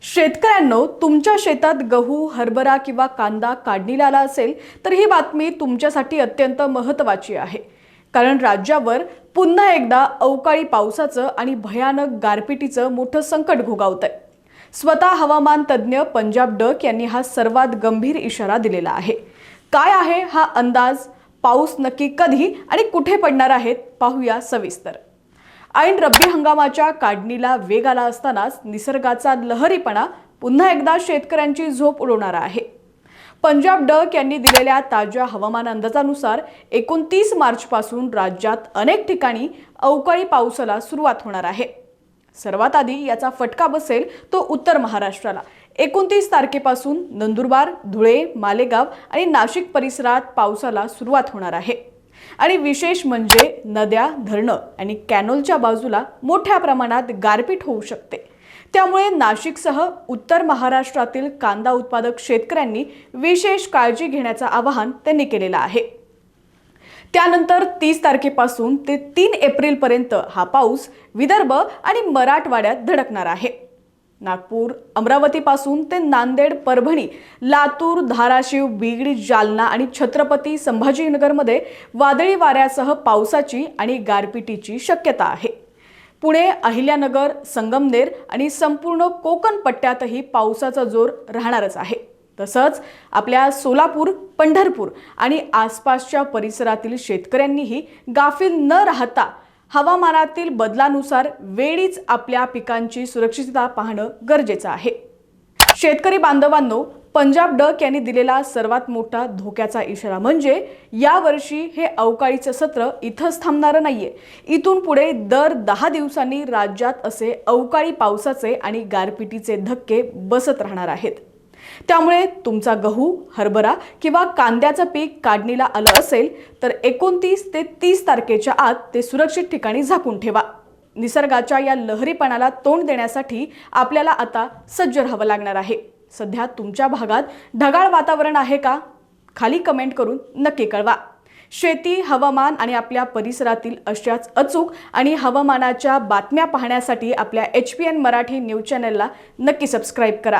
शेतकऱ्यांनो, तुमच्या शेतात गहू, हरभरा किंवा कांदा काढणीला आला असेल तर ही बातमी तुमच्यासाठी अत्यंत महत्त्वाची आहे. कारण राज्यावर पुन्हा एकदा अवकाळी पावसाचं आणि भयानक गारपिटीचं मोठं संकट घोघावतंय. स्वतः हवामान तज्ज्ञ पंजाब डक यांनी हा सर्वात गंभीर इशारा दिलेला आहे. काय आहे हा अंदाज? पाऊस नक्की कधी आणि कुठे पडणार आहेत पाहूया सविस्तर. ऐन रब्बी हंगामाच्या काढणीला वेग आला असतानाच निसर्गाचा लहरीपणा पुन्हा एकदा शेतकऱ्यांची झोप उडवणारा आहे. पंजाब डक यांनी दिलेल्या ताज्या हवामान अंदाजानुसार 29 मार्च पासून राज्यात अनेक ठिकाणी अवकाळी पावसाला सुरुवात होणार आहे. सर्वात आधी याचा फटका बसेल तो उत्तर महाराष्ट्राला. 29 तारखेपासून नंदुरबार, धुळे, मालेगाव आणि नाशिक परिसरात पावसाला सुरुवात होणार आहे. आणि विशेष म्हणजे नद्या, धरणं आणि कॅनोलच्या बाजूला मोठ्या प्रमाणात गारपीट होऊ शकते. त्यामुळे नाशिकसह उत्तर महाराष्ट्रातील कांदा उत्पादक शेतकऱ्यांनी विशेष काळजी घेण्याचं आवाहन त्यांनी केलेलं आहे. त्यानंतर 30 तारखेपासून ते 3 एप्रिल पर्यंत हा पाऊस विदर्भ आणि मराठवाड्यात धडकणार आहे. नागपूर, अमरावतीपासून ते नांदेड, परभणी, लातूर, धाराशिव, बीड, जालना आणि छत्रपती संभाजीनगरमध्ये वादळी वाऱ्यासह पावसाची आणि गारपिटीची शक्यता आहे. पुणे, अहिल्यानगर, संगमनेर आणि संपूर्ण कोकण पट्ट्यातही पावसाचा जोर राहणारच आहे. तसंच आपल्या सोलापूर, पंढरपूर आणि आसपासच्या परिसरातील शेतकऱ्यांनीही गाफील न राहता हवामानातील बदलानुसार वेळीच आपल्या पिकांची सुरक्षितता पाहणं गरजेचं आहे. शेतकरी बांधवांनो, पंजाब डक यांनी दिलेला सर्वात मोठा धोक्याचा इशारा म्हणजे यावर्षी हे अवकाळीचं सत्र इथंच थांबणार नाहीये. इथून पुढे दर 10 दिवसांनी राज्यात असे अवकाळी पावसाचे आणि गारपिटीचे धक्के बसत राहणार आहेत. त्यामुळे तुमचा गहू, हरभरा किंवा कांद्याचं पीक काढणीला आलं असेल तर 29 ते 30 तारखेच्या आत ते सुरक्षित ठिकाणी झाकून ठेवा. निसर्गाच्या या लहरीपणाला तोंड देण्यासाठी आपल्याला आता सज्ज राहावं लागणार आहे. सध्या तुमच्या भागात ढगाळ वातावरण आहे का? खाली कमेंट करून नक्की कळवा. शेती, हवामान आणि आपल्या परिसरातील अशाच अचूक आणि हवामानाच्या बातम्या पाहण्यासाठी आपल्या HPN मराठी न्यूज चॅनलला नक्की सबस्क्राईब करा.